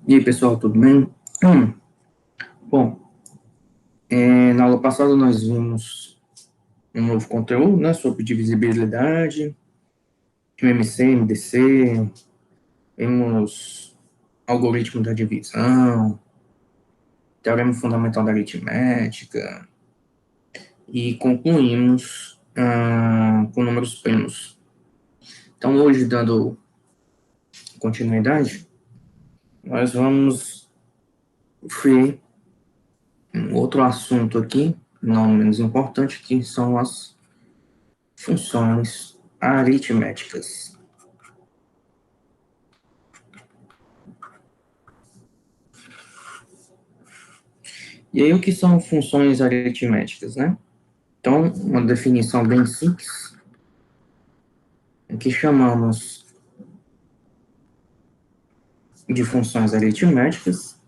E aí, pessoal, tudo bem? Bom, na aula passada nós vimos um novo conteúdo, né, sobre divisibilidade, MMC, MDC, vimos algoritmo da divisão, teorema fundamental da aritmética, e concluímos com números primos. Então, hoje, dando continuidade, nós vamos ver um outro assunto aqui, não menos importante, que são as funções aritméticas. E aí, o que são funções aritméticas, né? Então, uma definição bem simples, é que chamamos de funções aritméticas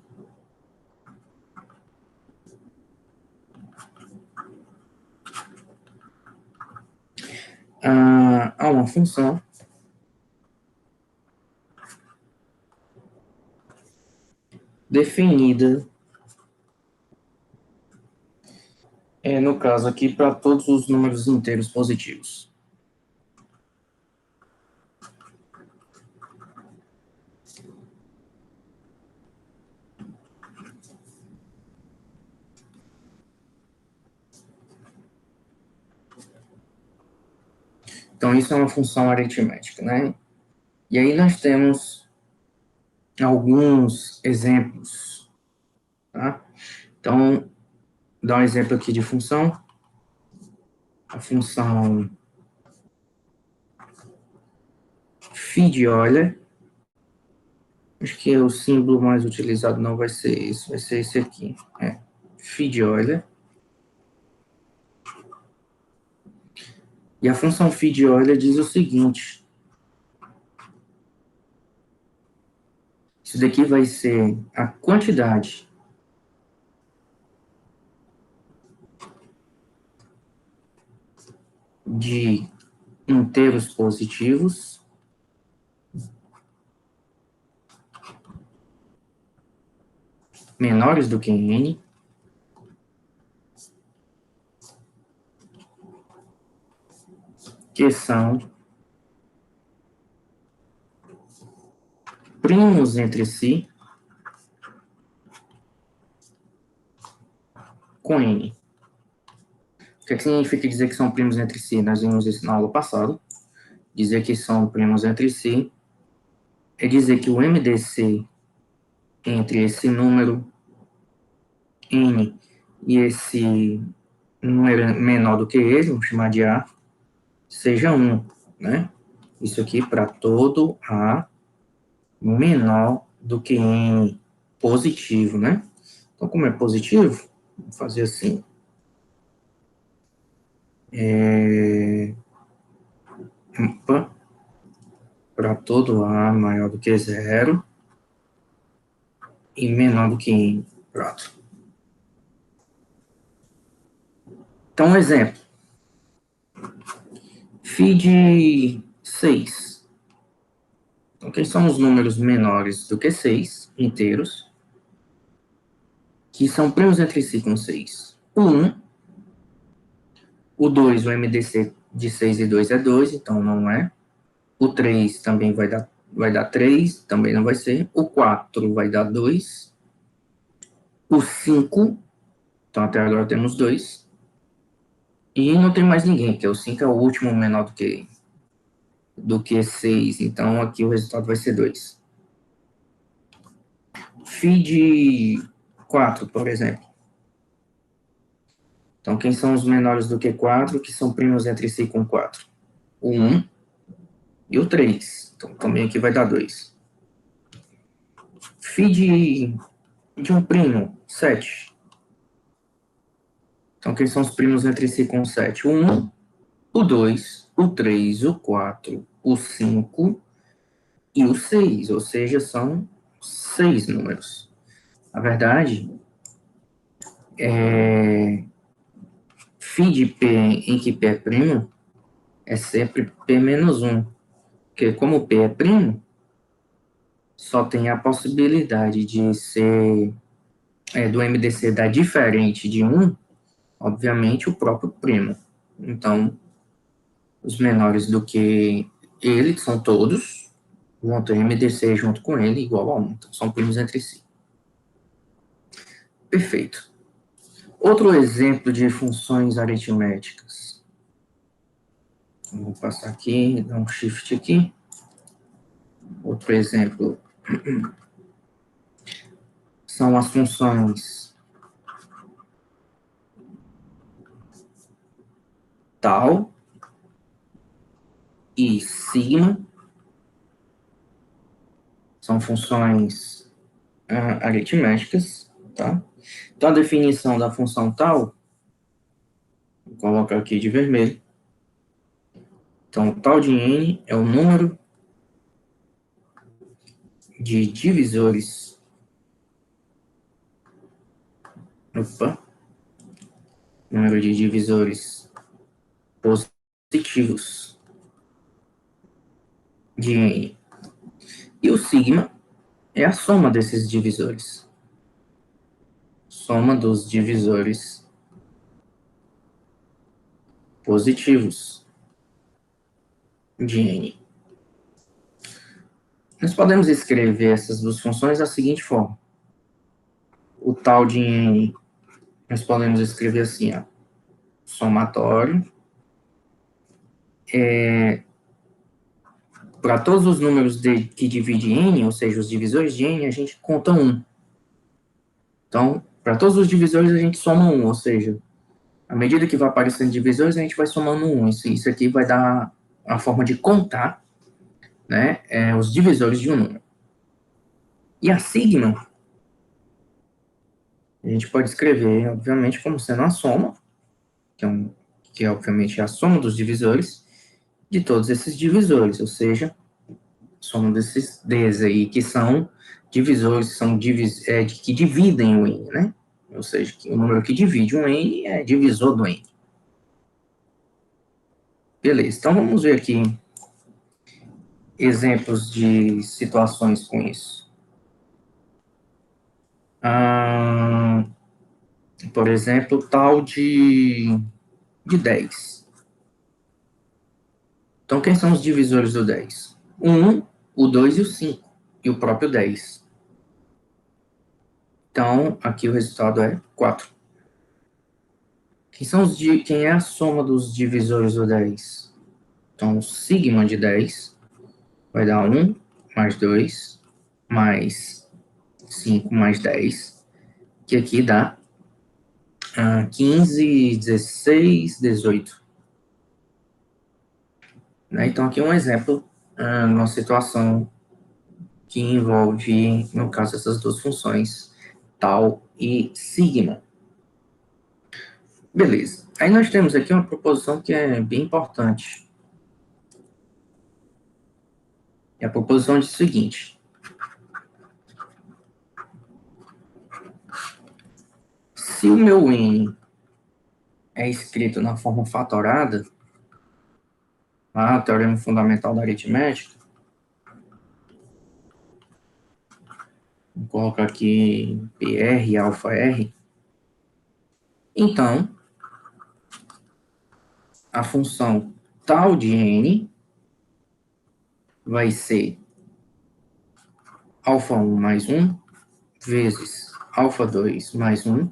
a uma função definida, no caso aqui, para todos os números inteiros positivos. Então, isso é uma função aritmética, né? E aí nós temos alguns exemplos, tá? Então, dá um exemplo aqui de função. A função φ de Euler. Acho que o símbolo mais utilizado não vai ser esse, vai ser esse aqui. Φ de Euler. E a função φ de Euler diz o seguinte. Isso daqui vai ser a quantidade de inteiros positivos menores do que n que são primos entre si com n. O que significa dizer que são primos entre si? Nós vimos isso na aula passada. Dizer que são primos entre si é dizer que o MDC entre esse número n e esse número menor do que ele, vamos chamar de A, seja 1, né? Isso aqui para todo A menor do que N positivo, né? Então, como é positivo, vou fazer assim. Para todo A maior do que 0 e menor do que N. Pronto. Então, um exemplo. Φ de 6. Então, quem são os números menores do que 6, inteiros, que são primos entre si com 6? O 1, o 2, o MDC de 6 e 2 é 2, então não é. O 3 também vai dar 3, também não vai ser. O 4 vai dar 2. O 5, então até agora temos 2. E não tem mais ninguém, porque o 5 é o último menor do que 6, então aqui o resultado vai ser 2. Φ de 4, por exemplo. Então, quem são os menores do que 4, que são primos entre si com 4? O 1 e o 3. Então, também aqui vai dar 2. Φ de um primo, 7. Então, quem são os primos entre si com 7? O 1, o 2, o 3, o 4, o 5 e o 6. Ou seja, são 6 números. Na verdade, φ de P em que P é primo é sempre P menos 1. Porque como P é primo, só tem a possibilidade de ser, do MDC dar diferente de 1, obviamente, o próprio primo. Então, os menores do que ele, são todos, vão ter MDC junto com ele igual a 1. Então, são primos entre si. Perfeito. Outro exemplo de funções aritméticas. Vou passar aqui, dar um shift aqui. Outro exemplo são as funções tal e sigma. São funções aritméticas, tá? Então, a definição da função tal, vou colocar aqui de vermelho. Então, tal de n é o número de divisores. Número de divisores positivos de n. E o sigma é a soma desses divisores. Soma dos divisores positivos de n. Nós podemos escrever essas duas funções da seguinte forma. O tal de n, nós podemos escrever assim, ó, somatório. Para todos os números que dividem n, ou seja, os divisores de n, a gente conta 1. Então, para todos os divisores, a gente soma 1, ou seja, à medida que vai aparecendo divisores, a gente vai somando 1. Isso aqui vai dar a forma de contar, né, os divisores de um número. E a sigma, a gente pode escrever, obviamente, como sendo a soma, que é obviamente a soma dos divisores, de todos esses divisores, ou seja, soma desses aí, que são divisores, que dividem o n, né? Ou seja, que o número que divide um n é divisor do n. Beleza, então vamos ver aqui exemplos de situações com isso. Por exemplo, tal de 10. Então, quem são os divisores do 10? O 1, o 2 e o 5, e o próprio 10. Então, aqui o resultado é 4. Quem é a soma dos divisores do 10? Então, o sigma de 10 vai dar 1 mais 2 mais 5 mais 10, que aqui dá 15, 16, 18. Né? Então, aqui é um exemplo, uma situação que envolve, no caso, essas duas funções, tal e sigma. Beleza. Aí nós temos aqui uma proposição que é bem importante. E a proposição diz o seguinte: se o meu n é escrito na forma fatorada, lá, teorema fundamental da aritmética, vou colocar aqui PR, alfa R, então, a função tal de n vai ser alfa 1 mais 1 vezes alfa 2 mais 1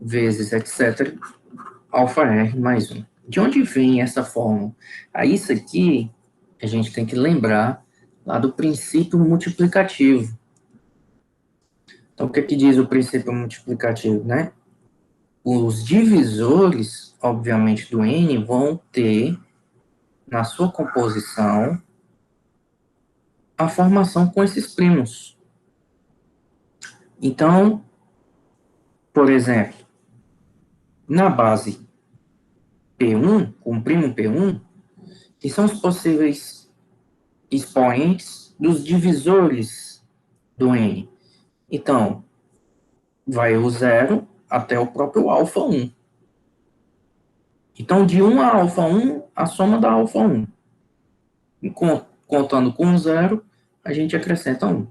vezes etc. alfa R mais 1. De onde vem essa fórmula? Aí isso aqui a gente tem que lembrar lá do princípio multiplicativo. Então, o que é que diz o princípio multiplicativo, né? Os divisores, obviamente, do n vão ter na sua composição a formação com esses primos. Então, por exemplo, na base P1, com o primo P1, que são os possíveis expoentes dos divisores do n. Então, vai o 0 até o próprio alfa 1. Então, de 1 a alfa 1, a soma da alfa 1. Contando com o 0 a gente acrescenta 1.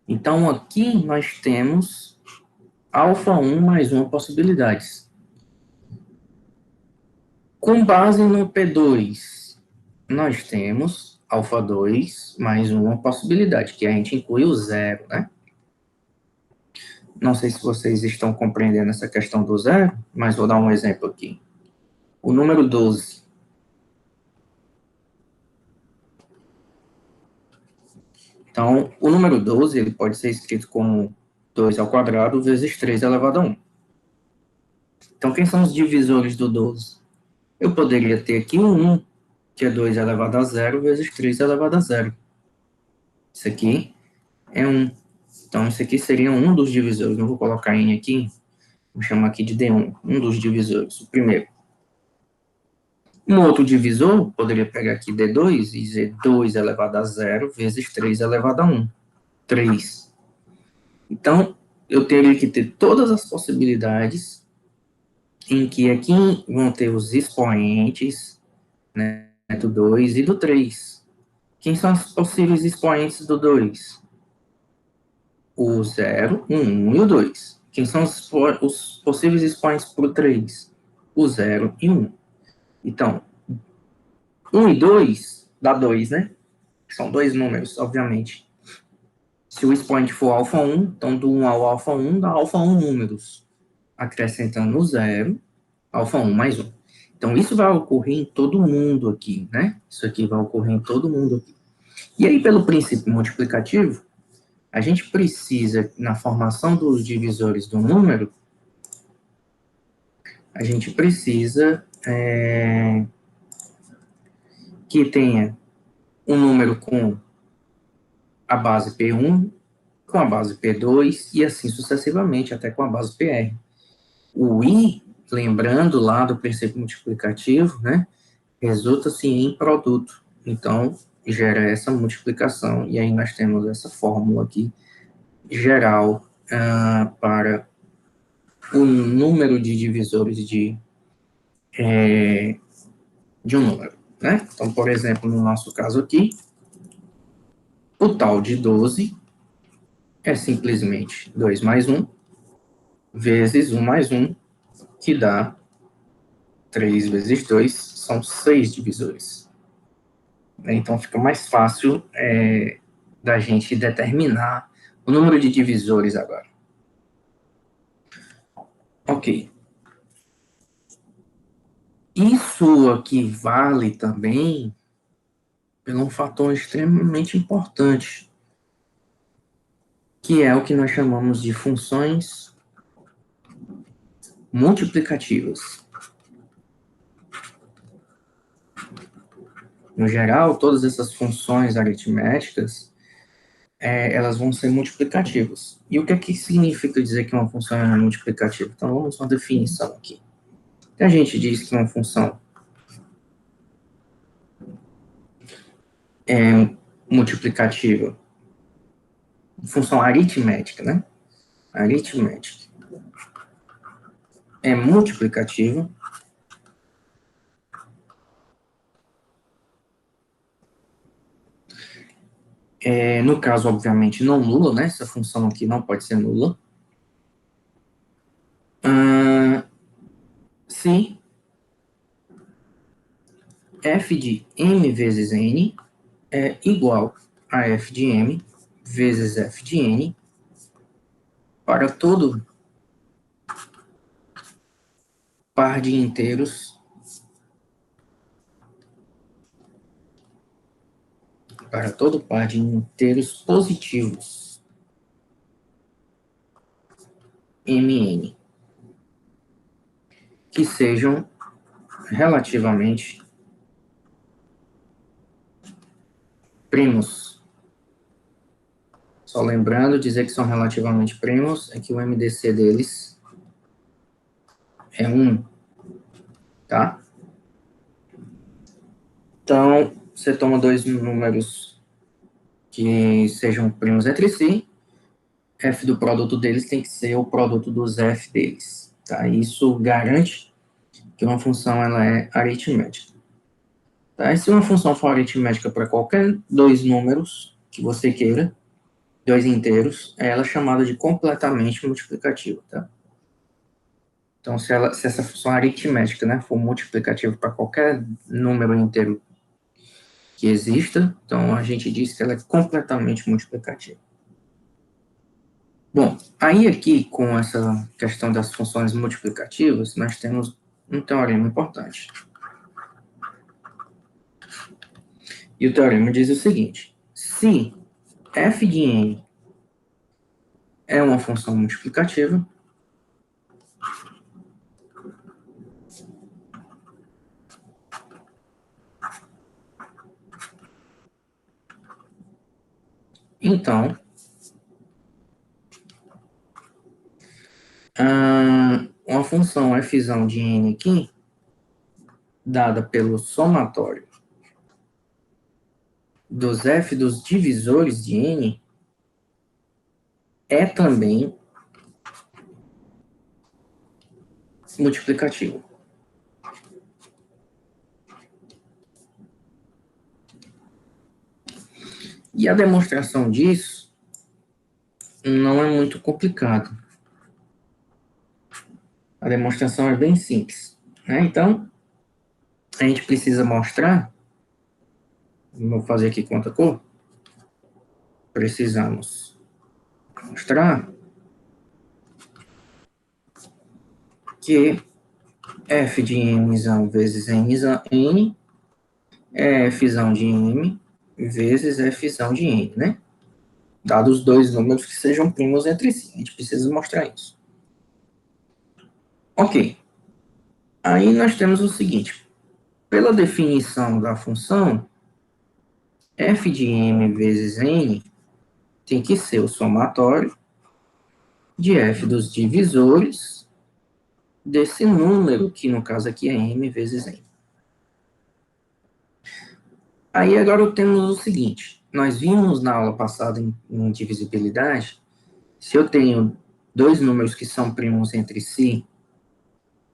Então, aqui nós temos alfa 1 mais 1 possibilidades. Com base no P2, nós temos alfa 2 mais 1 possibilidade, que a gente inclui o zero, né? Não sei se vocês estão compreendendo essa questão do zero, mas vou dar um exemplo aqui. O número 12. Então, o número 12, ele pode ser escrito como 2 ao quadrado vezes 3 elevado a 1. Então, quem são os divisores do 12? Eu poderia ter aqui um 1, que é 2 elevado a 0 vezes 3 elevado a 0. Isso aqui é 1. Então, isso aqui seria um dos divisores. Não vou colocar N aqui, vou chamar aqui de D1, um dos divisores, o primeiro. Um outro divisor, poderia pegar aqui D2 e dizer 2 elevado a 0 vezes 3 elevado a 1. 3. Então, eu teria que ter todas as possibilidades em que aqui vão ter os expoentes, né, do 2 e do 3. Quem são os possíveis expoentes do 2? O 0, o 1 e o 2. Quem são os possíveis expoentes para o 3? O 0 e o 1. Então, 1 e 2 dá 2, né? São dois números, obviamente. Se o expoente for alfa 1, então do 1 ao alfa 1 dá alfa 1 números. Acrescentando o 0, alfa 1 mais 1. Então, isso vai ocorrer em todo mundo aqui, né? Isso aqui vai ocorrer em todo mundo aqui. E aí, pelo princípio multiplicativo, a gente precisa, na formação dos divisores do número, a gente precisa que tenha um número com a base P1, com a base P2, e assim sucessivamente, até com a base PR. O I, lembrando lá do princípio multiplicativo, né, resulta-se em produto. Então, gera essa multiplicação, e aí nós temos essa fórmula aqui, geral, para o número de divisores de um número, né? Então, por exemplo, no nosso caso aqui, o tal de 12 é simplesmente 2 mais 1, vezes 1 mais 1, que dá 3 vezes 2, são 6 divisores. Então, fica mais fácil da gente determinar o número de divisores agora. Ok. Isso aqui vale também por um fator extremamente importante, que é o que nós chamamos de funções multiplicativas. No geral, todas essas funções aritméticas, elas vão ser multiplicativas. E o que significa dizer que uma função é multiplicativa? Então, vamos uma definição aqui. A gente diz que uma função é multiplicativa, função aritmética, né? Aritmética é multiplicativa no caso, obviamente, não nula, né? Essa função aqui não pode ser nula. Se f de m vezes n é igual a f de m vezes f de n para todo par de inteiros positivos mn que sejam relativamente primos. Só lembrando, dizer que são relativamente primos é que o MDC deles é 1, tá? Então, você toma dois números que sejam primos entre si, f do produto deles tem que ser o produto dos f deles, tá? Isso garante que uma função ela é aritmética. Tá? E se uma função for aritmética para qualquer dois números, que você queira, dois inteiros, ela é chamada de completamente multiplicativa, tá? Então, se essa função aritmética, né, for multiplicativa para qualquer número inteiro que exista, então a gente diz que ela é completamente multiplicativa. Bom, aí aqui, com essa questão das funções multiplicativas, nós temos um teorema importante. E o teorema diz o seguinte: se f de n é uma função multiplicativa, então uma função f de n aqui, dada pelo somatório dos f dos divisores de n, é também multiplicativo. E a demonstração disso não é muito complicada. A demonstração é bem simples, né? Então, a gente precisa mostrar, vou fazer aqui conta cor, precisamos mostrar que f de m vezes n é f de m vezes f de n, né? Dados dois números que sejam primos entre si. A gente precisa mostrar isso. Ok. Aí nós temos o seguinte. Pela definição da função, f de m vezes n tem que ser o somatório de f dos divisores desse número, que no caso aqui é m vezes n. Aí agora temos o seguinte. Nós vimos na aula passada em divisibilidade, se eu tenho dois números que são primos entre si,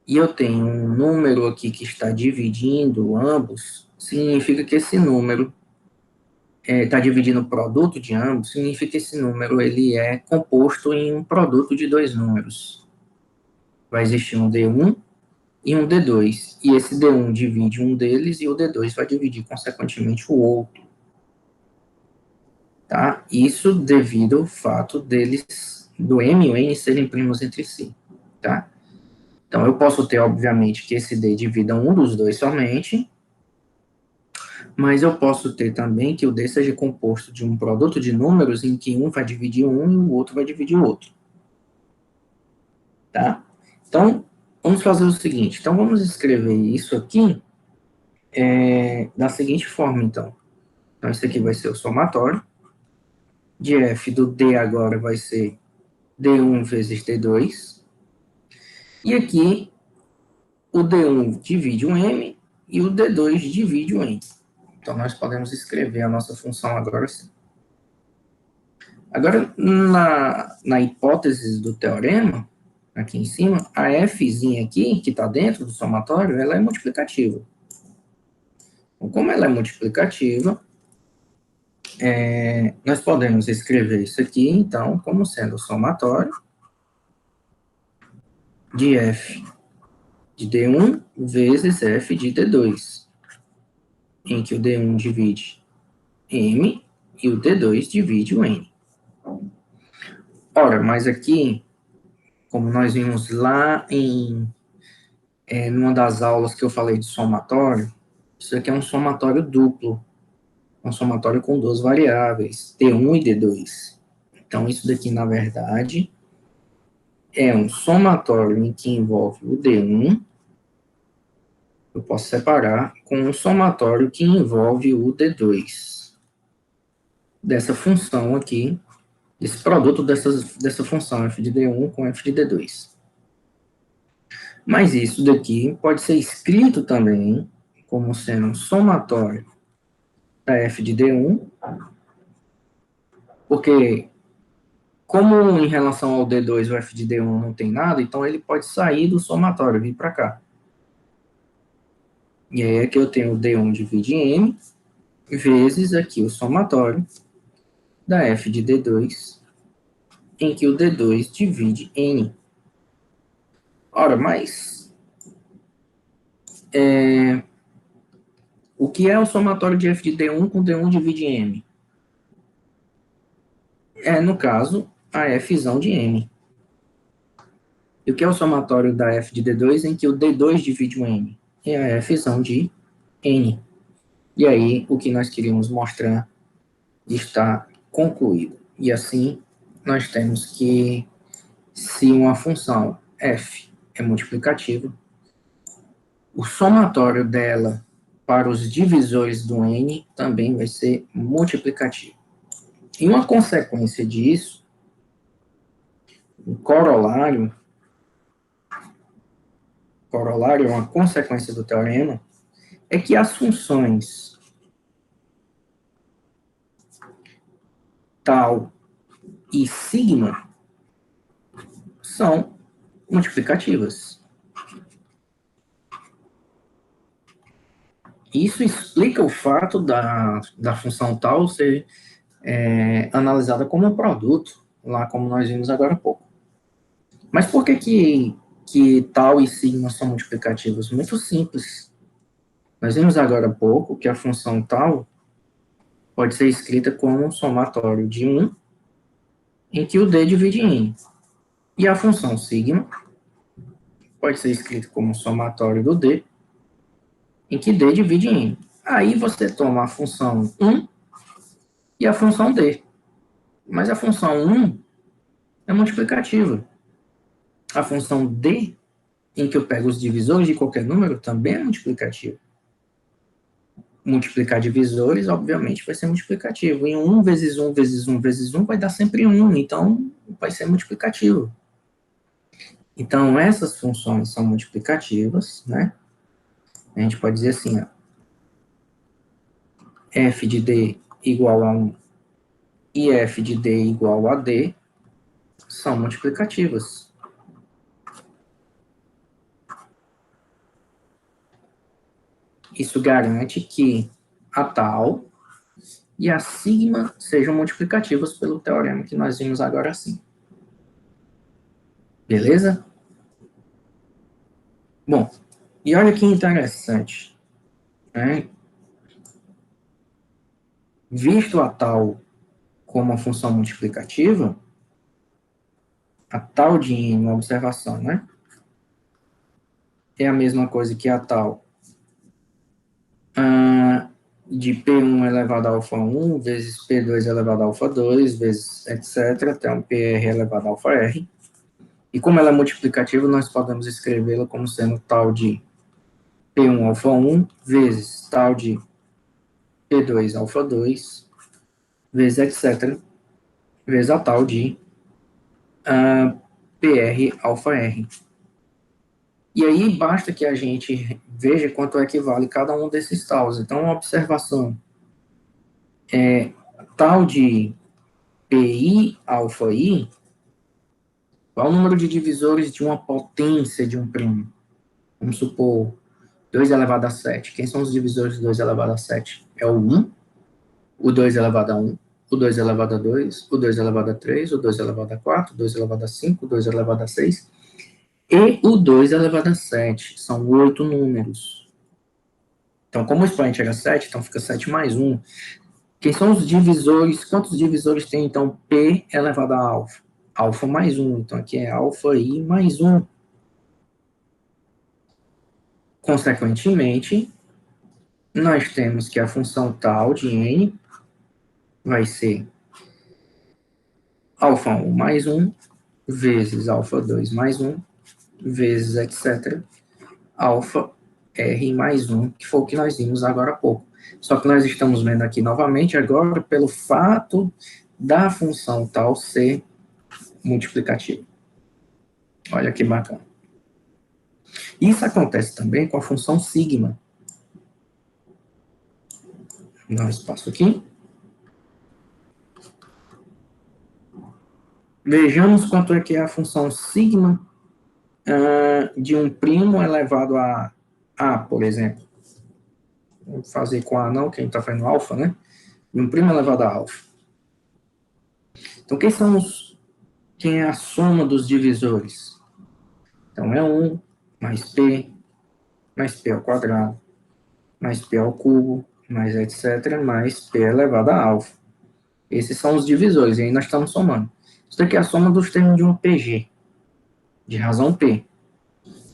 e eu tenho um número aqui que está dividindo ambos, significa que esse número está dividindo o produto de ambos, significa que esse número ele é composto em um produto de dois números. Vai existir um D1 e um D2, e esse D1 divide um deles e o D2 vai dividir consequentemente o outro. Tá? Isso devido ao fato deles, do M e o N serem primos entre si. Tá? Então, eu posso ter, obviamente, que esse D divida um dos dois somente, mas eu posso ter também que o D seja composto de um produto de números em que um vai dividir um e o outro vai dividir o outro. Tá? Então, vamos fazer o seguinte. Então, vamos escrever isso aqui da seguinte forma, então. Então, isso aqui vai ser o somatório. De f do D agora vai ser D1 vezes D2. E aqui, o D1 divide um M e o D2 divide um N. Então, nós podemos escrever a nossa função agora assim. Agora, na hipótese do teorema, aqui em cima, a fzinha aqui, que está dentro do somatório, ela é multiplicativa. Então, como ela é multiplicativa, nós podemos escrever isso aqui, então, como sendo o somatório de f de D1 vezes f de D2, em que o D1 divide M e o D2 divide o N. Ora, mas aqui, como nós vimos lá numa das aulas que eu falei de somatório, isso aqui é um somatório duplo, um somatório com duas variáveis, D1 e D2. Então, isso daqui, na verdade, é um somatório em que envolve o D1, eu posso separar, com um somatório que envolve o D2. Dessa função aqui, desse produto dessa função f de D1 com f de D2. Mas isso daqui pode ser escrito também como sendo um somatório da f de D1, porque como em relação ao D2 o f de D1 não tem nada, então ele pode sair do somatório, vir para cá. E aí é que eu tenho D1 divide em M, vezes aqui o somatório da f de D2, em que o D2 divide N. Ora, mas o que é o somatório de f de D1 com D1 divide M? É, no caso, a fzão de M. E o que é o somatório da f de D2 em que o D2 divide o M? É a fzão de N. E aí, o que nós queríamos mostrar está concluído. E assim, nós temos que, se uma função f é multiplicativa, o somatório dela para os divisores do n também vai ser multiplicativo. E uma consequência disso, um corolário é uma consequência do teorema, é que as funções tal e sigma são multiplicativas. Isso explica o fato da função tal ser analisada como um produto, lá como nós vimos agora há pouco. Mas por que tal e sigma são multiplicativos? Muito simples. Nós vimos agora há pouco que a função tal pode ser escrita como um somatório de 1, em que o d divide em n. E a função sigma pode ser escrita como um somatório do d, em que d divide em n. Aí você toma a função 1 e a função d. Mas a função 1 é multiplicativa. A função d, em que eu pego os divisores de qualquer número, também é multiplicativa. Multiplicar divisores, obviamente, vai ser multiplicativo. E 1 vezes 1 vezes 1 vezes 1 vai dar sempre 1, então vai ser multiplicativo. Então, essas funções são multiplicativas, né? A gente pode dizer assim, ó, f de d igual a 1 e f de d igual a d são multiplicativas. Isso garante que a tal e a sigma sejam multiplicativas pelo teorema que nós vimos agora sim. Beleza? Bom, e olha que interessante, né? Visto a tal como uma função multiplicativa, a tal de n, uma observação, né? É a mesma coisa que a tal de P1 elevado a alfa 1 vezes P2 elevado a alfa 2 vezes etc. até um PR elevado a alfa R. E como ela é multiplicativa, nós podemos escrevê-la como sendo tal de P1 alfa 1 vezes tal de P2 alfa 2 vezes etc. vezes a tal de PR alfa R. E aí basta que a gente veja quanto equivale cada um desses tals. Então, uma observação tal de PI alfa I, qual é o número de divisores de uma potência de um primo? Vamos supor 2 elevado a 7. Quem são os divisores de 2 elevado a 7? É o 1, o 2 elevado a 1, o 2 elevado a 2, o 2 elevado a 3, o 2 elevado a 4, o 2 elevado a 5, o 2 elevado a 6 e o 2 elevado a 7. São 8 números. Então, como o expoente era 7, então fica 7 mais 1. Quem são os divisores? Quantos divisores tem, então, P elevado a alfa? Alfa mais 1. Então, aqui é alfa I mais 1. Consequentemente, nós temos que a função tal de n vai ser alfa 1 mais 1 vezes alfa 2 mais 1 vezes etc. alfa R mais 1, que foi o que nós vimos agora há pouco. Só que nós estamos vendo aqui novamente agora pelo fato da função tal ser multiplicativa. Olha que bacana. Isso acontece também com a função sigma. Dá um espaço aqui. Vejamos quanto é que é a função sigma de um primo elevado a A, por exemplo. Vou fazer com A não, que a gente está fazendo alfa, né? De um primo elevado a alfa. Então, quem é a soma dos divisores? Então, é 1 mais P ao quadrado, mais P ao cubo, mais etc., mais P elevado a alfa. Esses são os divisores, e aí nós estamos somando. Isso daqui é a soma dos termos de um PG, de razão P.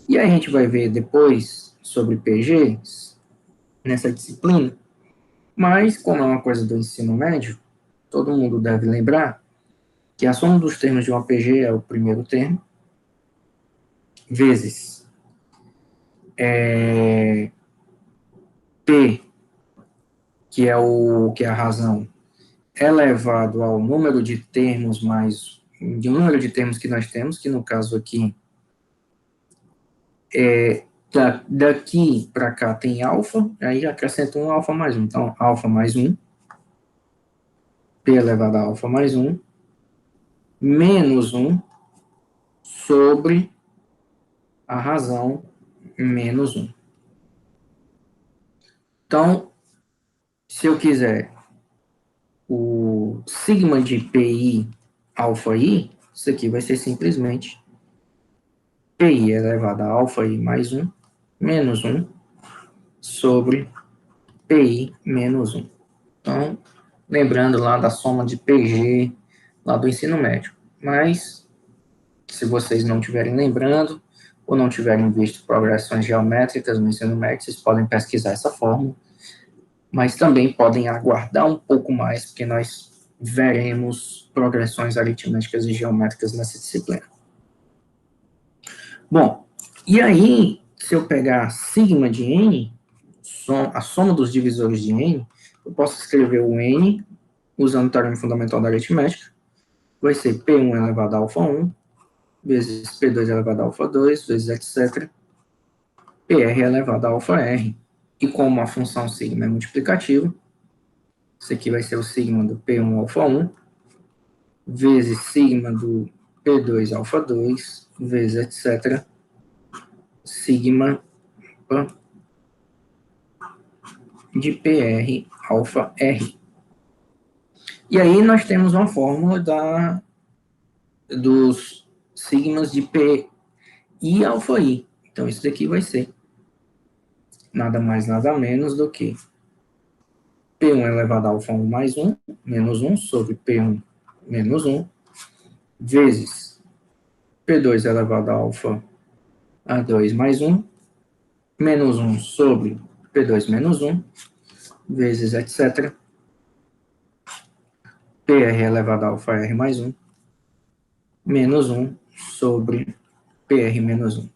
E aí a gente vai ver depois sobre PGs nessa disciplina, mas como é uma coisa do ensino médio, todo mundo deve lembrar que a soma dos termos de uma PG é o primeiro termo, vezes P, que é a razão, elevado ao número de termos mais de um número de termos que nós temos, que no caso aqui daqui para cá tem alfa, aí acrescenta um alfa mais 1. Então, alfa mais 1, P elevado a alfa mais 1, menos 1 sobre a razão menos 1. Então, se eu quiser o sigma de PI alfa I, isso aqui vai ser simplesmente PI elevado a alfa I mais 1, menos 1, sobre PI menos 1. Então, lembrando lá da soma de PG, lá do ensino médio. Mas, se vocês não estiverem lembrando, ou não tiverem visto progressões geométricas no ensino médio, vocês podem pesquisar essa fórmula, mas também podem aguardar um pouco mais, porque nós veremos progressões aritméticas e geométricas nessa disciplina. Bom, e aí, se eu pegar sigma de n, a soma dos divisores de n, eu posso escrever o n, usando o teorema fundamental da aritmética, vai ser P1 elevado a alfa 1, vezes P2 elevado a alfa 2, vezes etc., PR elevado a alfa R. E como a função sigma é multiplicativa, isso aqui vai ser o sigma do P1 alfa 1, vezes sigma do P2 alfa 2, vezes etc., sigma de PR alfa R. E aí nós temos uma fórmula dos sigmas de P I alfa I. Então isso daqui vai ser nada mais, nada menos do que P1 elevado a alfa 1 mais 1, menos 1, sobre P1 menos 1, vezes P2 elevado a alfa A2 mais 1, menos 1 sobre P2 menos 1, vezes etc., PR elevado a alfa R mais 1, menos 1 sobre PR menos 1.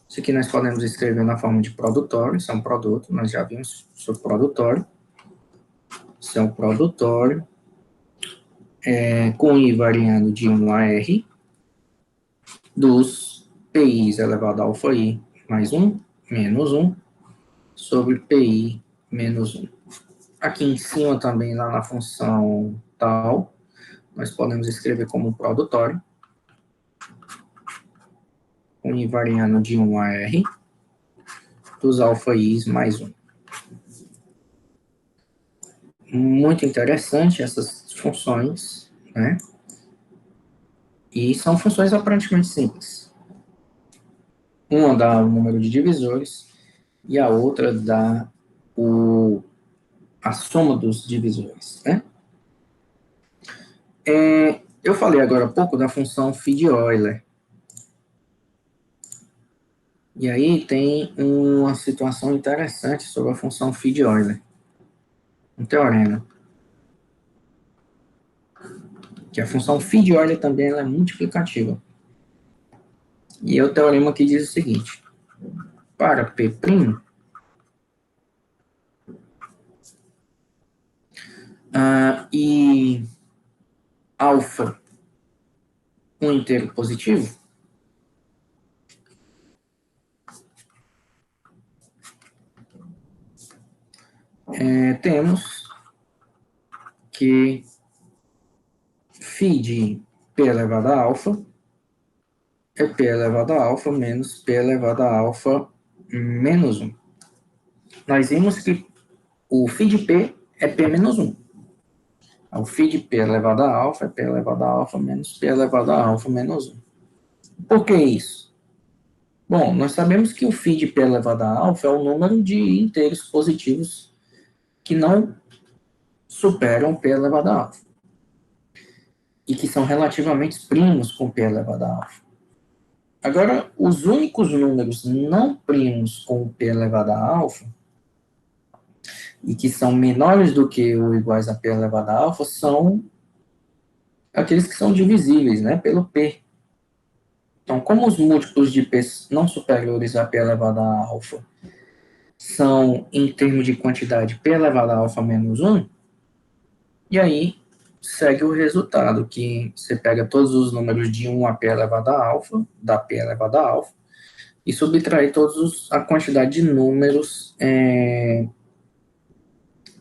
Isso aqui nós podemos escrever na forma de produtório, isso é um produto, nós já vimos sobre produtório. Isso é um produtório com I variando de 1 a R dos PIs elevado a alfa I mais 1, menos 1, sobre PI menos 1. Aqui em cima também, lá na função tal, nós podemos escrever como produtório, com I variando de 1 a R, dos alfa I's mais 1. Muito interessante essas funções, né? E são funções aparentemente simples. Uma dá o número de divisores e a outra dá a soma dos divisores, né? Eu falei agora há pouco da função phi de Euler. E aí tem uma situação interessante sobre a função phi de Euler. Um teorema. Que a função phi de Euler também ela é multiplicativa. E é o teorema que diz o seguinte. Para P', e alfa um inteiro positivo, temos que φ de P elevado a alfa é P elevado a alfa menos P elevado a alfa menos 1. Nós vimos que o φ de P é P menos 1. O φ de P elevado a alfa é P elevado a alfa menos P elevado a alfa menos 1. Por que isso? Bom, nós sabemos que o φ de P elevado a alfa é o número de inteiros positivos que não superam P elevado a alfa e que são relativamente primos com P elevado a alfa. Agora, os únicos números não primos com P elevado a alfa e que são menores do que ou iguais a P elevado a alfa são aqueles que são divisíveis, né, pelo P. Então, como os múltiplos de P não superiores a P elevado a alfa são, em termos de quantidade, P elevado a alfa menos 1, e aí segue o resultado, que você pega todos os números de 1 a P elevado a alfa, da P elevado a alfa, e subtrai a quantidade de números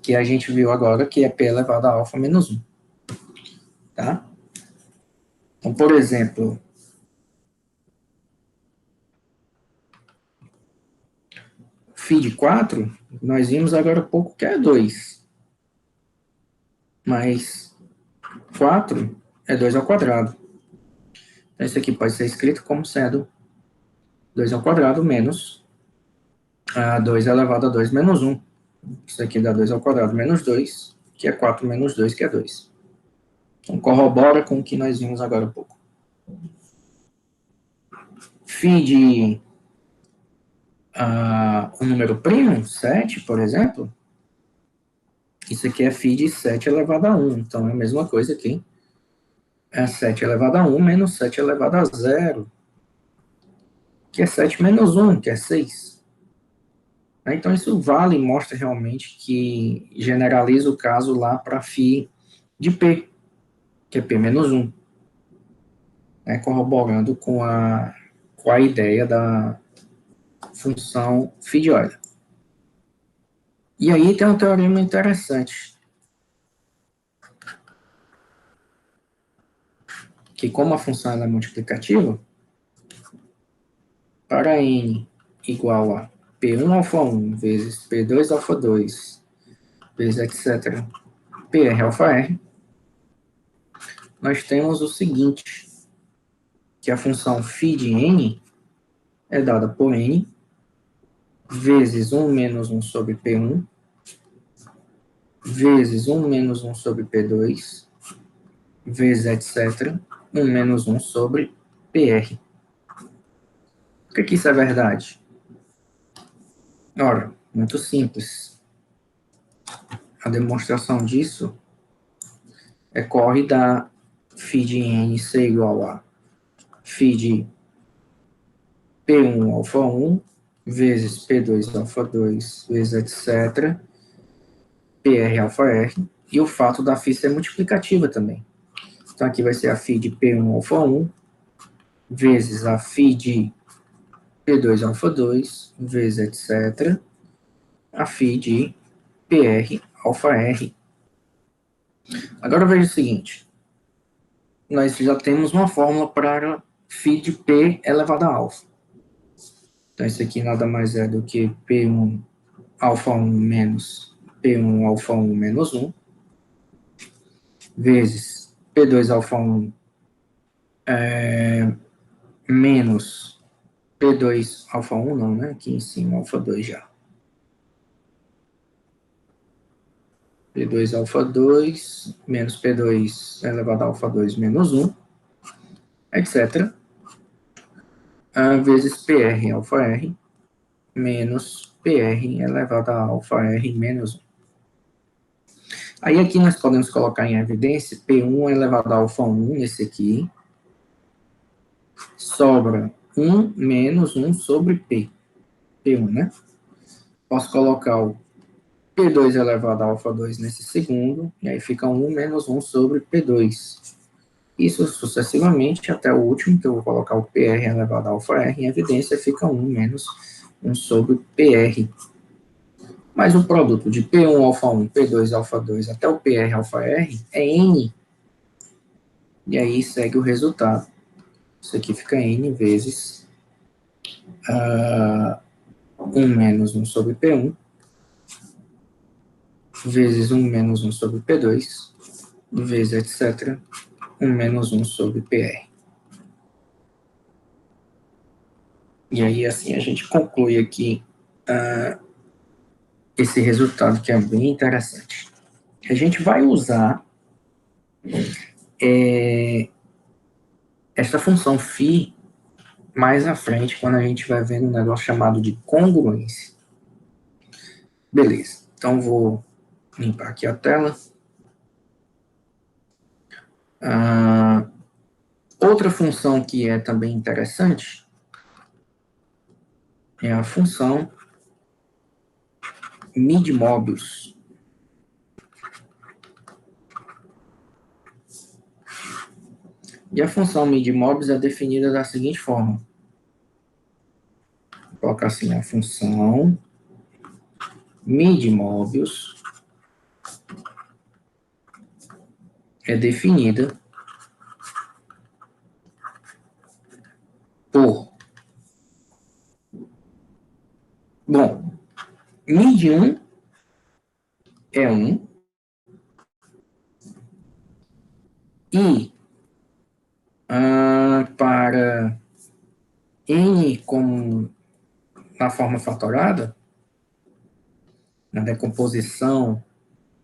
que a gente viu agora, que é P elevado a alfa menos 1. Tá? Então, por exemplo, φ de 4, nós vimos agora há pouco que é 2. Mas 4 é 2 ao quadrado. Então, isso aqui pode ser escrito como sendo 2 ao quadrado menos 2 elevado a 2 menos 1. Isso aqui dá 2 ao quadrado menos 2, que é 4 menos 2, que é 2. Então, corrobora com o que nós vimos agora há pouco. Φ de um número primo, 7, por exemplo, isso aqui é φ de 7 elevado a 1. Então, é a mesma coisa aqui. É 7 elevado a 1 menos 7 elevado a 0, que é 7 menos 1, que é 6. Então, isso vale e mostra realmente que generaliza o caso lá para φ de P, que é P menos 1, né, corroborando com a ideia da função φ de Euler. E aí tem um teorema interessante, que como a função é multiplicativa, para n igual a P1 alfa 1 vezes P2 alfa 2 vezes etc. PR alfa R, nós temos o seguinte, que a função φ de n é dada por n vezes 1 menos 1 sobre P1 vezes 1 menos 1 sobre P2 vezes etc. 1 menos 1 sobre PR. Por que isso é verdade? Ora, muito simples. A demonstração disso decorre da φ de n ser igual a φ de P1 alfa 1 vezes P2 alfa 2 vezes etc. PR alfa R, e o fato da φ ser multiplicativa também. Então, aqui vai ser a φ de P1 alfa 1 vezes a φ de P2 alfa 2 vezes etc. a φ de PR alfa R. Agora veja o seguinte, nós já temos uma fórmula para φ de P elevado a alfa. Então, isso aqui nada mais é do que P1 alfa 1 menos P1 alfa 1 menos 1 vezes P2 alfa 1 menos P2 alfa 1 não, né? Aqui em cima alfa 2 já. P2 alfa 2 menos P2 elevado a alfa 2 menos 1, etc. Vezes PR alfa R menos PR elevado a alfa R menos 1. Aí aqui nós podemos colocar em evidência P1 elevado a alfa 1, esse aqui, sobra 1 menos 1 sobre P1, né? Posso colocar o P2 elevado a alfa 2 nesse segundo, e aí fica 1 menos 1 sobre P2. Isso sucessivamente até o último, que eu vou colocar o PR elevado a alfa R em evidência, fica 1 menos 1 sobre PR. Mas o produto de P1 alfa 1, P2 alfa 2 até o PR alfa R é N. E aí segue o resultado. Isso aqui fica N vezes 1 menos 1 sobre P1 vezes 1 menos 1 sobre P2 vezes, etc., 1 menos 1 sobre PR. E aí, assim, a gente conclui aqui esse resultado que é bem interessante. A gente vai usar essa função φ mais à frente, quando a gente vai ver um negócio chamado de congruência. Beleza, então vou limpar aqui a tela. Outra função que é também interessante é a função mid-mobius. E a função mid-mobius é definida da seguinte forma. Vou colocar assim, a função mid-mobius é definida por... Bom, mid1 é 1 e para n como na forma fatorada, na decomposição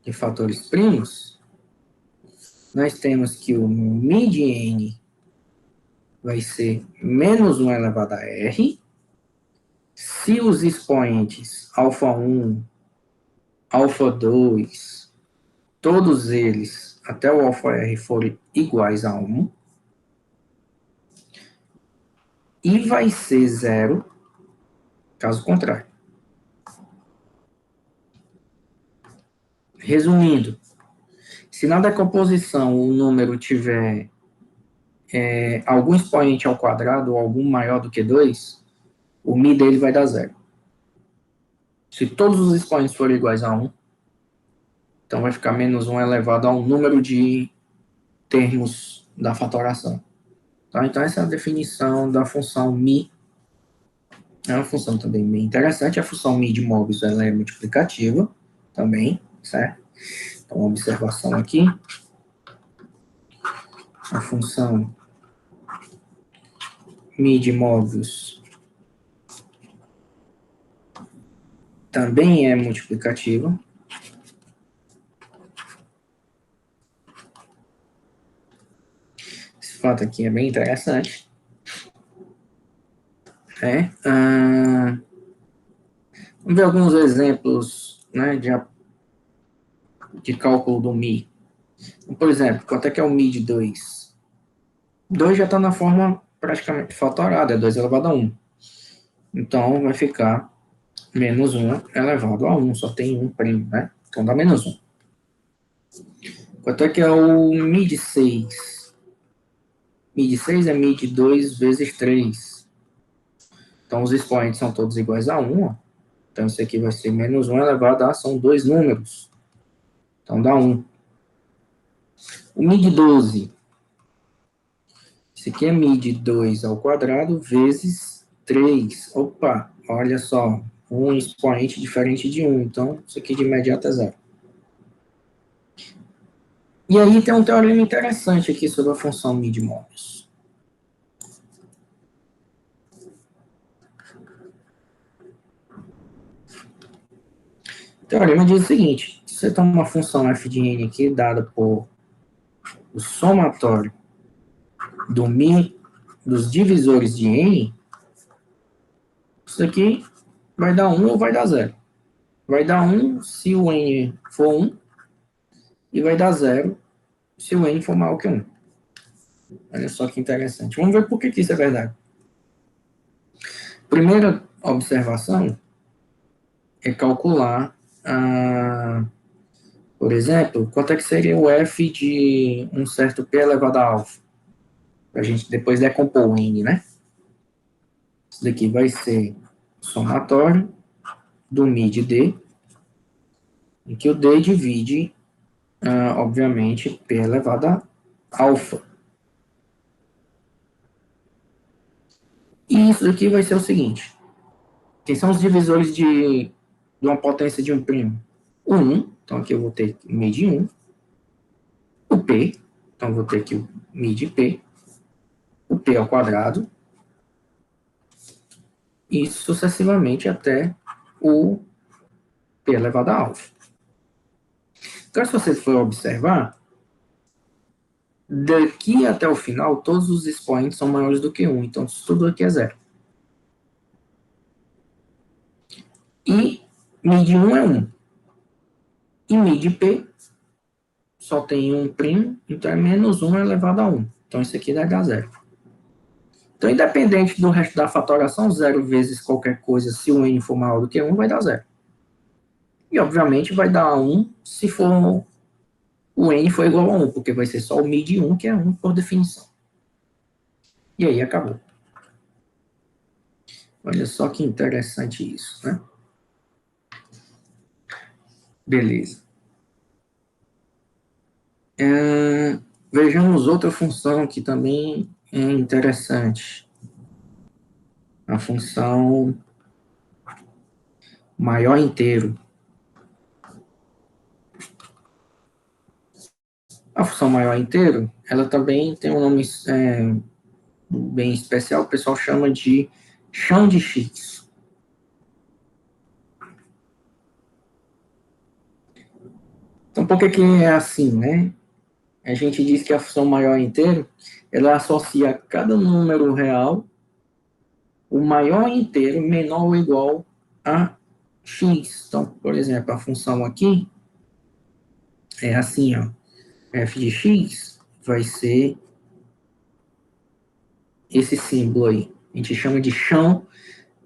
de fatores primos, nós temos que o mid-n vai ser menos 1 elevado a r, se os expoentes α1, α2, todos eles, até o αr, forem iguais a 1, e vai ser zero, caso contrário. Resumindo, se na decomposição o número tiver algum expoente ao quadrado ou algum maior do que 2, o mi dele vai dar zero. Se todos os expoentes forem iguais a 1, então vai ficar menos 1 elevado a um número de termos da fatoração. Tá? Então essa é a definição da função mi. É uma função também bem interessante. A função mi de Mobius ela é multiplicativa também, certo? Então, uma observação aqui. A função mi de Mobius também é multiplicativa. Esse fato aqui é bem interessante. Vamos ver alguns exemplos, né, de cálculo do mi. Então, por exemplo, quanto é que é o mi de 2? 2 já está na forma praticamente fatorada, é 2 elevado a 1. Então, vai ficar menos 1 elevado a 1, só tem um primo, né? Então, dá menos 1. Quanto é que é o mi de 6? Mi de 6 é mi de 2 vezes 3. Então, os expoentes são todos iguais a 1, ó. Então, isso aqui vai ser menos 1 elevado a, são dois números. Então, dá 1. O mi de 12. Isso aqui é mi de 2 ao quadrado vezes 3. Opa, olha só. Um expoente diferente de 1. Então, isso aqui de imediato é zero. E aí tem um teorema interessante aqui sobre a função mi de Mobius. O teorema diz o seguinte: se você toma uma função f de n aqui, dada por o somatório do mi dos divisores de n, isso aqui vai dar 1 ou vai dar 0. Vai dar 1 se o n for 1 e vai dar 0 se o n for maior que 1. Olha só que interessante. Vamos ver por que isso é verdade. Primeira observação é calcular, por exemplo, quanto é que seria o f de um certo p elevado a alfa. Para a gente depois decompor o n, né? Isso daqui vai ser somatório do mi de d, em que o d divide, obviamente, p elevado a alfa. E isso aqui vai ser o seguinte: quem são os divisores de uma potência de um primo? 1, então aqui eu vou ter mi de 1. o P, então vou ter aqui o mi de P, o P ao quadrado, e sucessivamente até o P elevado a alfa. Então, se você for observar, daqui até o final, todos os expoentes são maiores do que 1, então isso tudo aqui é zero. E mi de 1 é 1. E mi de P só tem 1 primo, então é menos 1 elevado a 1. Então isso aqui dá zero. Então, independente do resto da fatoração, 0 vezes qualquer coisa, se o n for maior do que 1, vai dar 0. E, obviamente, vai dar 1 se for o n for igual a 1, porque vai ser só o mi de 1, que é 1 por definição. E aí, acabou. Olha só que interessante isso, né? Beleza. Vejamos outra função que também é interessante. A função maior inteiro. A função maior inteiro, ela também tem um nome bem especial, o pessoal chama de chão de X. Então, por que é assim, né? A gente diz que a função maior inteiro, ela associa a cada número real o maior inteiro menor ou igual a x. Então, por exemplo, a função aqui é assim, ó, f de x vai ser esse símbolo aí. A gente chama de chão,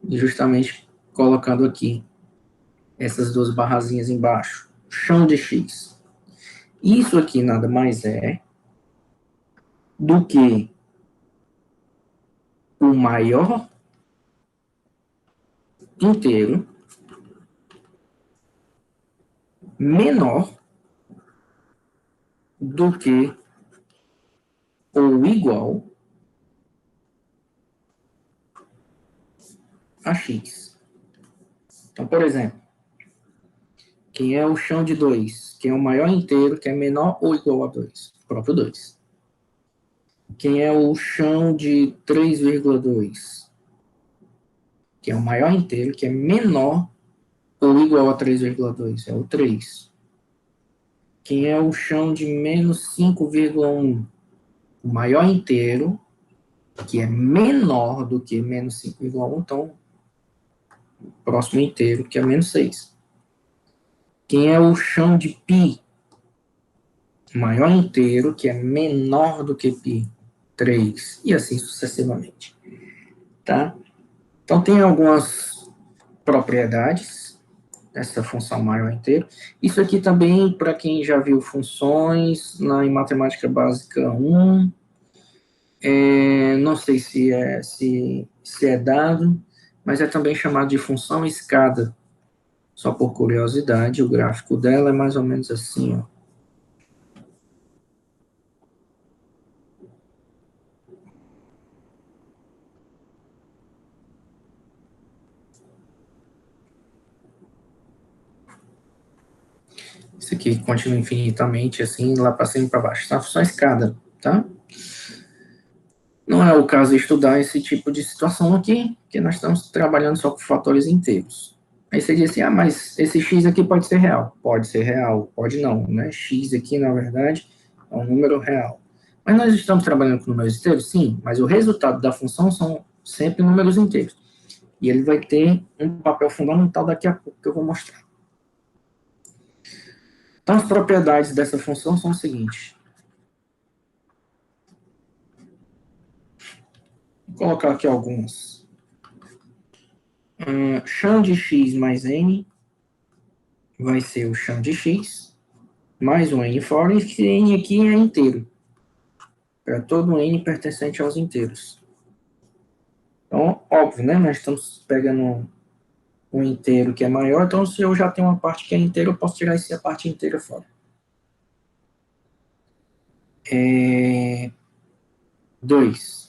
justamente colocando aqui essas duas barrazinhas embaixo. Chão de x. Isso aqui nada mais é do que o maior inteiro menor do que ou igual a x. Então, por exemplo, quem é o chão de 2? Quem é o maior inteiro que é menor ou igual a 2? O próprio 2. Quem é o chão de 3,2? Que é o maior inteiro que é menor ou igual a 3,2? É o 3. Quem é o chão de menos 5,1? O maior inteiro que é menor do que menos 5,1, então o próximo inteiro que é menos 6. Quem é o chão de π? Maior inteiro que é menor do que π, 3, e assim sucessivamente. Tá? Então, tem algumas propriedades dessa função maior inteiro. Isso aqui também, para quem já viu funções em matemática básica 1, não sei se é dado, mas é também chamado de função escada. Só por curiosidade, o gráfico dela é mais ou menos assim, ó. Isso aqui continua infinitamente, assim, lá para cima e para baixo. Tá? Função escada, tá? Não é o caso de estudar esse tipo de situação aqui, porque nós estamos trabalhando só com fatores inteiros. Aí você diz assim, mas esse x aqui pode ser real. Pode ser real, pode não, né? X aqui, na verdade, é um número real. Mas nós estamos trabalhando com números inteiros? Sim, mas o resultado da função são sempre números inteiros. E ele vai ter um papel fundamental daqui a pouco que eu vou mostrar. Então, as propriedades dessa função são o seguinte. Vou colocar aqui algumas. Chão de x mais n vai ser o chão de x, mais um n fora, e esse n aqui é inteiro. Para todo n pertencente aos inteiros. Então, óbvio, né? Nós estamos pegando um inteiro que é maior, então se eu já tenho uma parte que é inteira, eu posso tirar essa parte inteira fora. 2.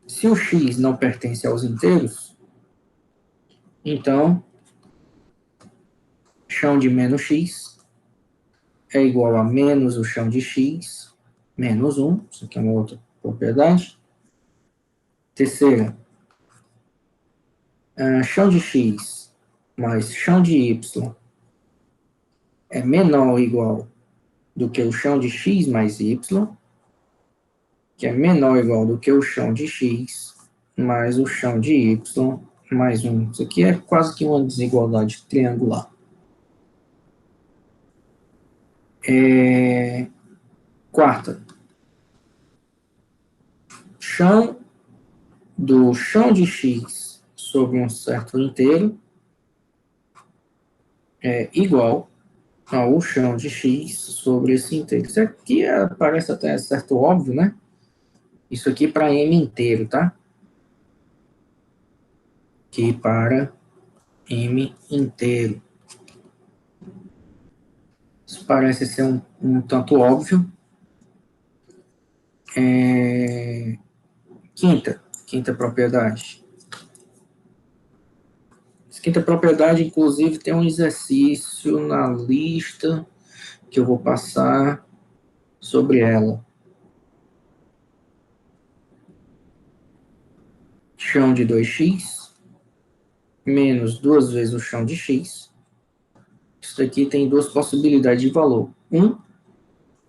Se o x não pertence aos inteiros, então, chão de menos x é igual a menos o chão de x, menos 1. Isso aqui é uma outra propriedade. Terceira, chão de x mais chão de y é menor ou igual do que o chão de x mais y, que é menor ou igual do que o chão de x mais o chão de y mais 1. Isso aqui é quase que uma desigualdade triangular. Quarta, chão do chão de x sobre um certo inteiro é igual ao chão de x sobre esse inteiro. Isso aqui parece até certo óbvio, né? Isso aqui para m inteiro, tá? Aqui para m inteiro. Isso parece ser um tanto óbvio. Quinta propriedade. Essa quinta propriedade, inclusive, tem um exercício na lista que eu vou passar sobre ela. Chão de 2x menos 2 vezes o chão de x. Isso daqui tem duas possibilidades de valor.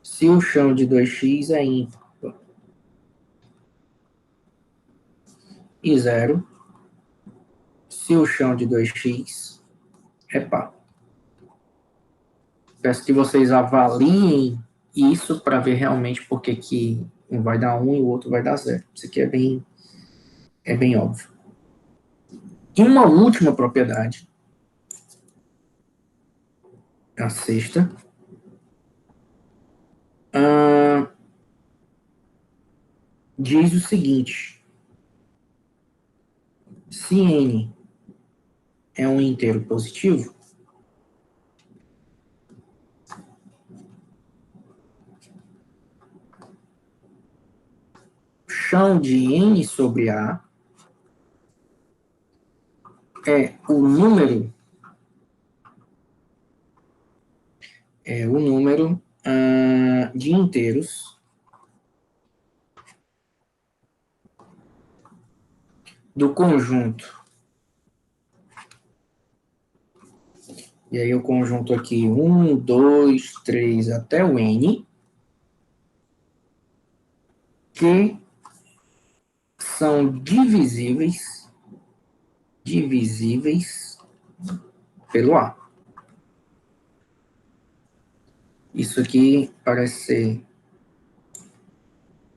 Se o chão de 2x é ímpar. E 0, se o chão de 2x é par. Peço que vocês avaliem isso para ver realmente por que um vai dar 1 e o outro vai dar 0. Isso aqui é bem óbvio. E uma última propriedade, a sexta, diz o seguinte: se n é um inteiro positivo, chão de n sobre a é o número de inteiros do conjunto. E aí o conjunto aqui, 1, 2, 3, até o n, que são divisíveis pelo A. Isso aqui parece ser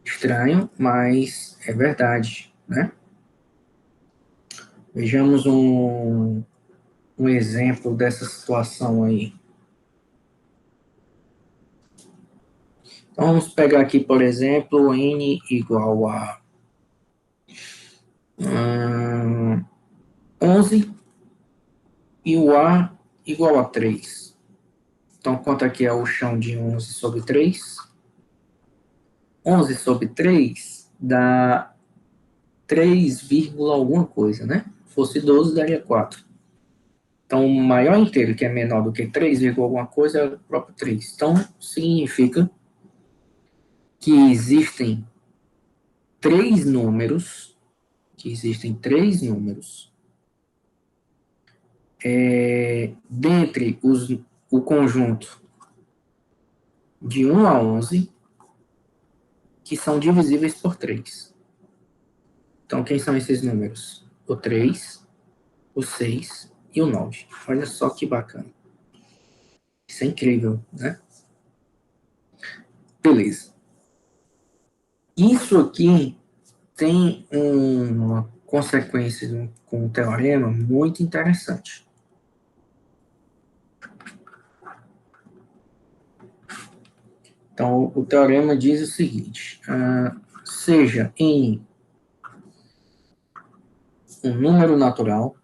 estranho, mas é verdade, né? Vejamos um exemplo dessa situação aí. Então, vamos pegar aqui, por exemplo, n igual a 11 e o A igual a 3. Então, quanto aqui é o chão de 11 sobre 3? 11 sobre 3 dá 3, alguma coisa, né? Se fosse 12, daria 4. Então, o maior inteiro que é menor do que 3, alguma coisa é o próprio 3. Então, significa que existem três números, dentre o conjunto de 1 a 11, que são divisíveis por 3. Então, quem são esses números? O 3, o 6 e o 9. Olha só que bacana. Isso é incrível, né? Beleza. Isso aqui tem uma consequência com um teorema muito interessante. Então, o teorema diz o seguinte: seja n um número natural,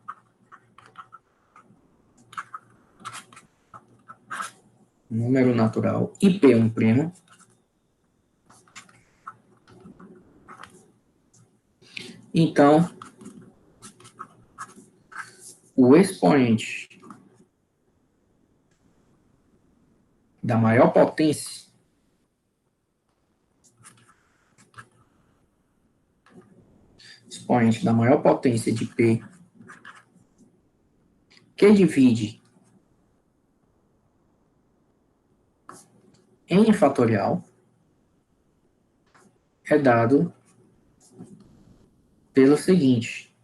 e p um primo, então o expoente da maior potência expoente da maior potência de P que divide N fatorial é dado pelo seguinte,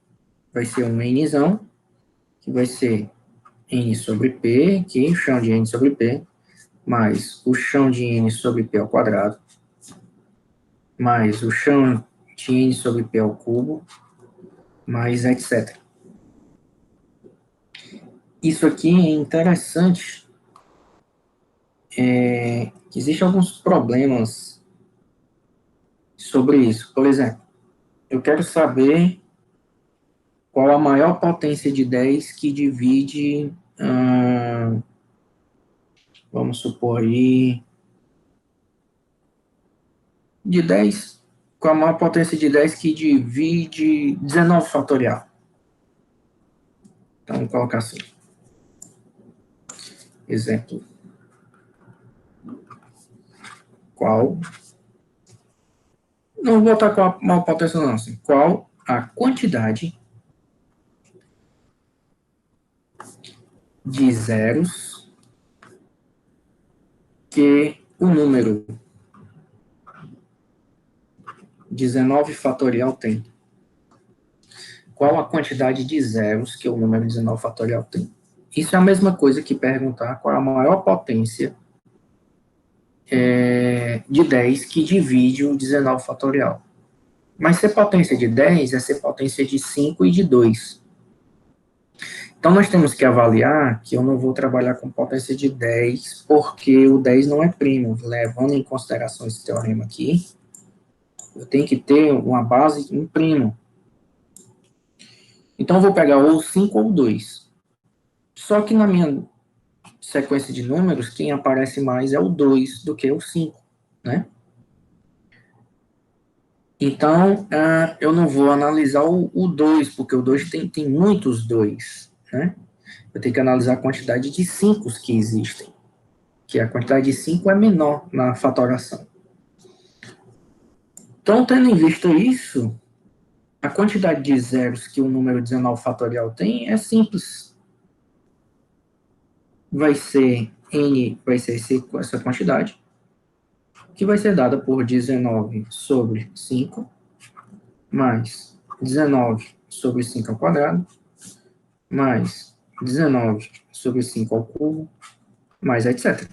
vai ser um Nzão, que vai ser N sobre P, aqui, o chão de N sobre P, mais o chão de N sobre P ao quadrado, mais o chão de N sobre P ao cubo, mais etc. Isso aqui é interessante, que existem alguns problemas sobre isso. Por exemplo, eu quero saber qual a maior potência de 10 que divide, vamos supor aí, de 10, qual a maior potência de 10 que divide 19 fatorial. Então, vamos colocar assim. Exemplo. Qual? Não vou botar qual a maior potência não, assim. Qual a quantidade de zeros que o número 19 fatorial tem? Qual a quantidade de zeros que o número 19 fatorial tem? Isso é a mesma coisa que perguntar qual a maior potência de 10 que divide o 19 fatorial. Mas ser potência de 10 é ser potência de 5 e de 2. Então, nós temos que avaliar que eu não vou trabalhar com potência de 10, porque o 10 não é primo. Levando em consideração esse teorema aqui, eu tenho que ter uma base em primo. Então, eu vou pegar ou 5 ou 2. Só que na minha sequência de números, quem aparece mais é o 2 do que o 5, né? Então, eu não vou analisar o 2, porque o 2 tem muitos 2, né? Eu tenho que analisar a quantidade de 5 que existem, que a quantidade de 5 é menor na fatoração. Então, tendo em vista isso, a quantidade de zeros que o número 19 fatorial tem é simples. Vai ser N, vai ser essa quantidade, que vai ser dada por 19 sobre 5, mais 19 sobre 5 ao quadrado, mais 19 sobre 5 ao cubo, mais etc.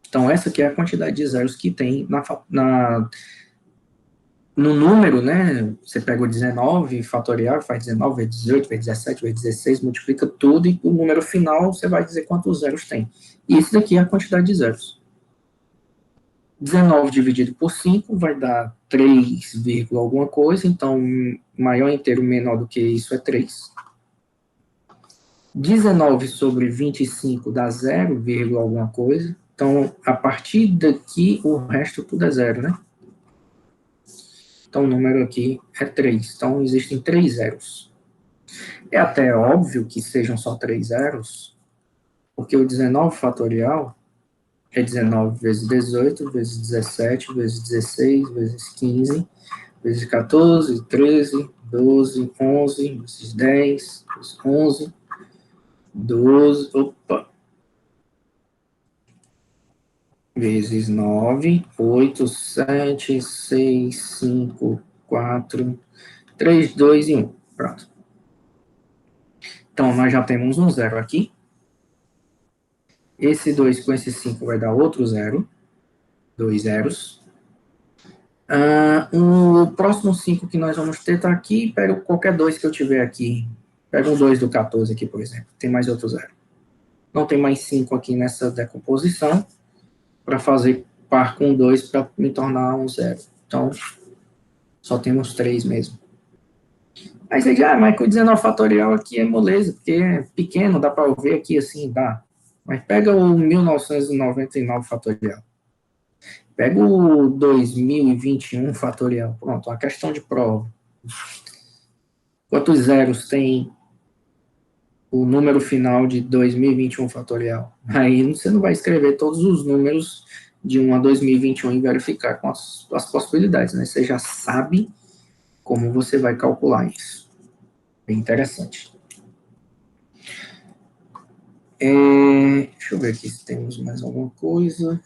Então, essa aqui é a quantidade de zeros que tem no número, né? Você pega o 19 fatorial, faz 19 vezes 18, vezes 17, vezes 16, multiplica tudo, e o número final você vai dizer quantos zeros tem. E isso daqui é a quantidade de zeros. 19 dividido por 5 vai dar 3, alguma coisa, então maior inteiro menor do que isso é 3. 19 sobre 25 dá 0, alguma coisa. Então, a partir daqui, o resto tudo é 0, né? Então, o número aqui é 3. Então, existem 3 zeros. É até óbvio que sejam só 3 zeros, porque o 19 fatorial é 19 vezes 18, vezes 17, vezes 16, vezes 15, vezes 14, 13, 12, 11, vezes 10, vezes 11, 12, vezes 9, 8, 7, 6, 5, 4, 3, 2 e 1. Pronto. Então, nós já temos um zero aqui. Esse 2 com esse 5 vai dar outro zero. 2 zeros. O próximo 5 que nós vamos ter está aqui. Pega qualquer 2 que eu tiver aqui. Pega um 2 do 14 aqui, por exemplo. Tem mais outro zero. Não tem mais 5 aqui nessa decomposição para fazer par com 2 para me tornar um zero. Então, só temos 3 mesmo. Aí você diz, mas com o 19 fatorial aqui é moleza, porque é pequeno, dá para ver aqui assim, dá. Mas pega o 1999 fatorial. Pega o 2021 fatorial. Pronto, uma questão de prova. Quantos zeros tem o número final de 2021 fatorial. Aí você não vai escrever todos os números de 1 a 2021 e verificar com as possibilidades, né? Você já sabe como você vai calcular isso. Bem interessante. Deixa eu ver aqui se temos mais alguma coisa.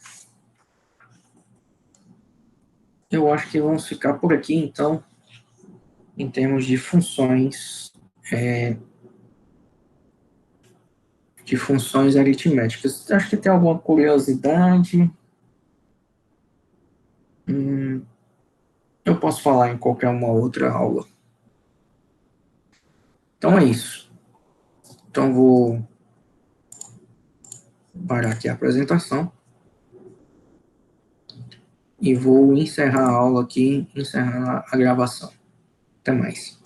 Eu acho que vamos ficar por aqui, então, em termos de funções, aritméticas. Acho que tem alguma curiosidade. Eu posso falar em qualquer uma outra aula. Então é isso. Então vou parar aqui a apresentação e vou encerrar a aula aqui, encerrar a gravação. Até mais.